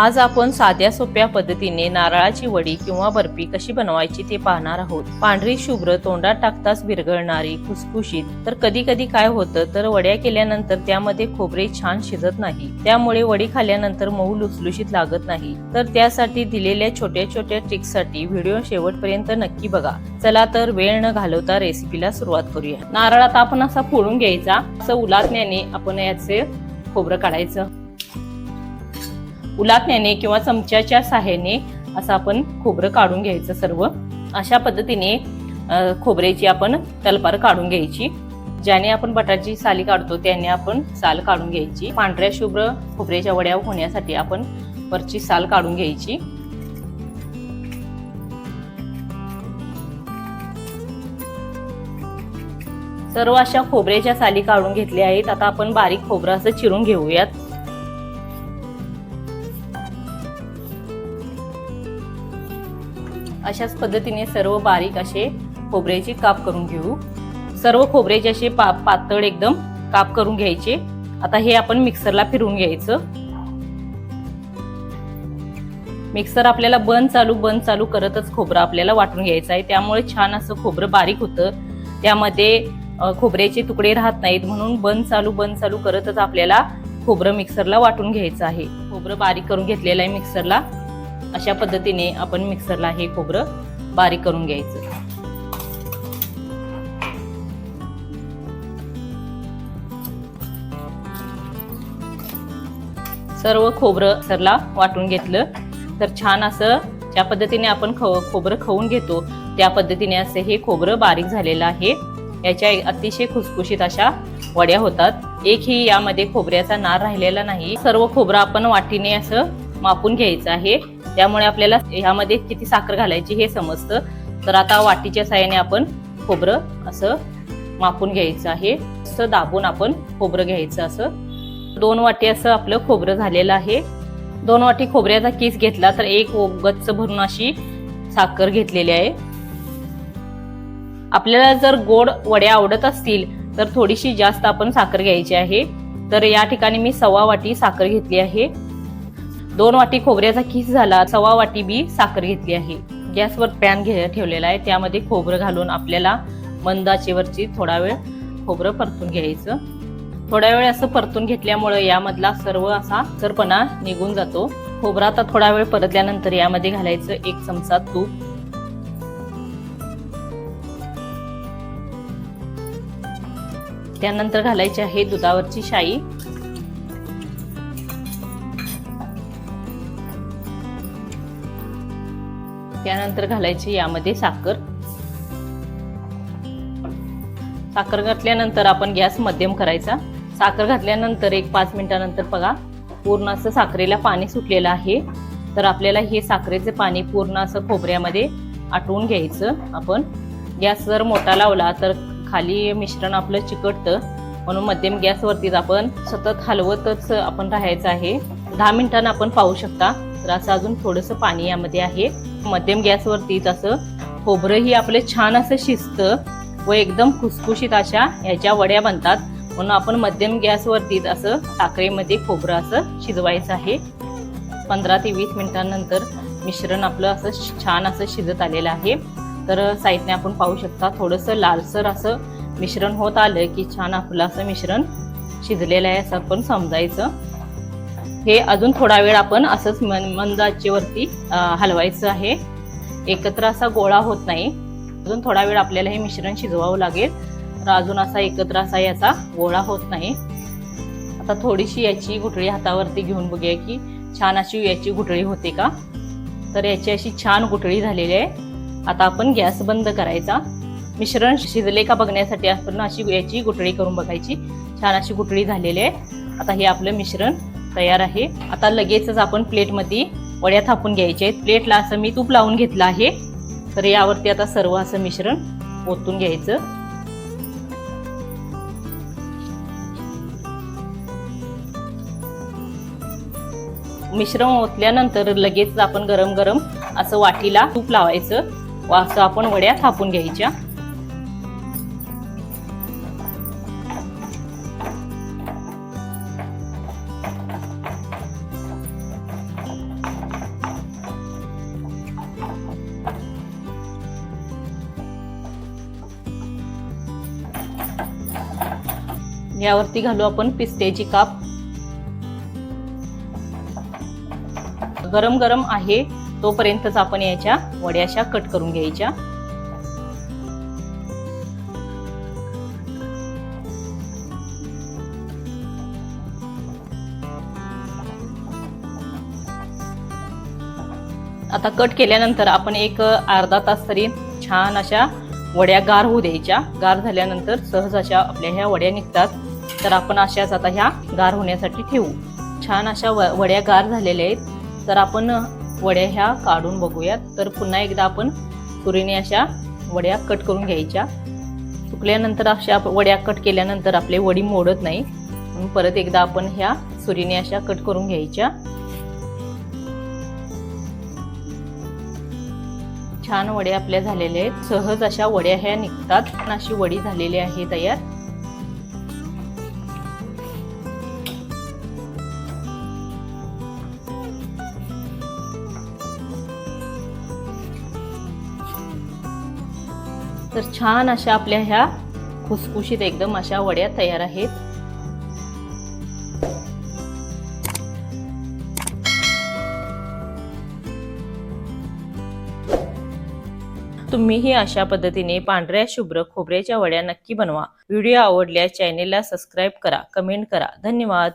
आज आपण साध्या सोप्या पद्धतीने नारळाची वडी किंवा बर्फी कशी बनवायची ते पाहणार आहोत। पांढरी शुभ्र तोंडात टाकताच विरघळणारी खुसखुशीत। तर कधी कधी काय होतं तर वड्या केल्यानंतर त्यामध्ये खोबरे छान शिजत नाही, त्यामुळे वडी खाल्ल्यानंतर मऊ लुसलुशीत लागत नाही। तर त्यासाठी दिलेल्या छोट्या छोट्या ट्रिक्ससाठी व्हिडिओ शेवटपर्यंत नक्की बघा। चला तर वेळ न घालवता रेसिपीला सुरुवात करूया। नारळ आता आपण असा फोडून घ्यायचा, असं उलाटण्याने आपण याचे खोबरं काढायचं। उलाटण्याने किंवा चमच्याच्या सहाय्याने असं आपण खोबरं काढून घ्यायचं। सर्व अशा पद्धतीने खोबऱ्याची आपण तलपार काढून घ्यायची। ज्याने आपण बटाट्याची साली काढतो त्याने आपण साल काढून घ्यायची। पांढऱ्या शुभ्र खोबऱ्याच्या वड्या होण्यासाठी आपण वरची साल काढून घ्यायची। सर्व अशा खोबऱ्याच्या साली काढून घेतल्या आहेत। आता आपण बारीक खोबरं असं चिरून घेऊयात। अशाच पद्धतीने सर्व बारीक असे खोबऱ्याचे काप करून घेऊ। सर्व खोबऱ्याचे असे पातळ एकदम काप करून घ्यायचे। आता हे आपण मिक्सरला फिरवून घ्यायचं। मिक्सर आपल्याला बंद चालू करतच खोबरं आपल्याला वाटून घ्यायचं आहे, त्यामुळे छान असं खोबरं बारीक होतं। त्यामध्ये खोबऱ्याचे तुकडे राहत नाहीत, म्हणून बंद चालू करतच आपल्याला खोबरं मिक्सरला वाटून घ्यायचं आहे। खोबरं बारीक करून घेतलेलं आहे मिक्सरला। अशा पद्धतीने आपण मिक्सरला हे खोबरं बारीक करून घ्यायचं। सर्व खोबरं मिक्सरला वाटून घेतलं तर छान असं ज्या पद्धतीने आपण खोबरं खाऊन घेतो त्या पद्धतीने असं हे खोबरं बारीक झालेलं आहे। याच्या अतिशय खुसखुशीत अशा वड्या होतात। एकही यामध्ये खोबऱ्याचा नार राहिलेला नाही। सर्व खोबरं आपण वाटीने असं मापून घ्यायचं आहे, त्यामुळे आपल्याला ह्यामध्ये किती साखर घालायची हे समजतं। तर आता वाटीच्या साहाय्याने आपण खोबरं असं मापून घ्यायचं आहे। असं दाबून आपण खोबरं घ्यायचं। असं 2 वाटी असं आपलं खोबरं झालेलं आहे। 2 वाटी खोबऱ्याचा किस घेतला तर 1 गच्च भरून अशी साखर घेतलेली आहे। आपल्याला जर गोड वड्या आवडत असतील तर थोडीशी जास्त आपण साखर घ्यायची आहे। तर या ठिकाणी मी 1/4 वाटी साखर घेतली आहे। 2 वाटी खोबऱ्याचा किस झाला, 1/4 वाटी बी साखर घेतली आहे। गॅसवर पॅन ठेवलेला आहे, त्यामध्ये खोबरं घालून आपल्याला मंद आचेवरची थोडा वेळ खोबरं परतून घ्यायचं। थोडा वेळ असं परतून घेतल्यामुळे यामधला सर्व असा सरपणा निघून जातो। खोबरं आता थोडा वेळ परतल्यानंतर यामध्ये घालायचं 1 चमचा तूप। त्यानंतर घालायची आहे दुधावरची शाई। त्यानंतर घालायची यामध्ये साखर। साखर घातल्यानंतर आपण गॅस मध्यम करायचा। साखर घातल्यानंतर 5 मिनिटानंतर बघा पूर्ण असं साखरेला पाणी सुटलेलं आहे। तर आपल्याला हे साखरेचे पाणी पूर्ण असं खोबऱ्यामध्ये आटवून घ्यायचं। आपण गॅस जर मोठा लावला तर खाली मिश्रण आपलं चिकटतं, म्हणून मध्यम गॅसवरतीच आपण सतत हलवतच आपण राहायचं आहे। 10 मिनिटांनी आपण पाहू शकता तर असं अजून थोडंसं पाणी यामध्ये आहे। मध्यम गॅसवरतीच असं खोबरंही आपले छान असं शिजतं व एकदम खुसखुशीत अशा ह्याच्या वड्या बनतात, म्हणून आपण मध्यम गॅसवरतीच असं साखरेमध्ये खोबरं असं शिजवायचं आहे। 15 ते 20 मिनिटांनंतर मिश्रण आपलं असं छान असं शिजत आलेलं आहे। तर साईडने आपण पाहू शकता थोडंसं लालसर असं मिश्रण होत आलं की छान आपलं असं मिश्रण शिजलेलं आहे असं आपण समजायचं। हे अजून थोडा वेळ आपण असंच मंद आचेवरती हलवायचं आहे। एकत्र असा गोळा होत नाही, अजून थोडा वेळ आपल्याला हे मिश्रण शिजवावं लागेल। तर अजून असा एकत्र असा याचा गोळा होत नाही। आता थोडीशी याची गुठळी हातावरती घेऊन बघूया की छान अशी याची गुठळी होते का। तर याची अशी छान गुठळी झालेली आहे। आता आपण गॅस बंद करायचा। मिश्रण शिजले का बघण्यासाठी आपण अशी याची गुठळी करून बघायची। छान अशी गुठळी झालेली आहे। आता हे आपलं मिश्रण तयार आहे। आता लगेचच आपण प्लेटमध्ये वड्या थापून घ्यायच्या आहेत। प्लेटला असं मी तूप लावून घेतलं आहे। तर यावरती आता सर्व असं मिश्रण ओतून घ्यायचं। मिश्रण ओतल्यानंतर लगेच आपण गरम गरम असं वाटीला तूप लावायचं व असं आपण वड्या थापून घ्यायच्या। यावरती घालू आपण पिस्त्याची काप. गरम गरम आहे तोपर्यंतच आपण याच्या वड्या अशा कट करून घ्यायच्या. आता कट केल्यानंतर आपण एक अर्धा तास तरी छान अशा वड्या गार होऊ द्यायच्या. गार झाल्यानंतर सहज अशा आपल्या ह्या वड्या निघतात. तर आपण अशाच आता ह्या गार होण्यासाठी ठेवू. छान अशा वड्या गार झालेल्या आहेत. तर आपण वड्या ह्या काढून बघूयात. तर पुन्हा एकदा आपण सुरीने अशा वड्या कट करून घ्यायच्या. सुकल्यानंतर अशा वड्या कट केल्यानंतर आपले वडी मोडत नाही, म्हणून परत एकदा आपण ह्या सुरीने अशा कट करून घ्यायच्या. छान वड्या आपल्या झालेल्या आहेत. सहज अशा वड्या ह्या निघतात. अशी वडी झालेली आहे तयार. तर छान अशा आपल्या ह्या खुसखुशीत एकदम अशा वड्या तयार आहेत. तुम्हीही अशा पद्धतीने पांढऱ्या शुभ्र खोबऱ्याच्या वड्या नक्की बनवा. व्हिडिओ आवडल्यास चॅनेलला सबस्क्राईब करा, कमेंट करा. धन्यवाद.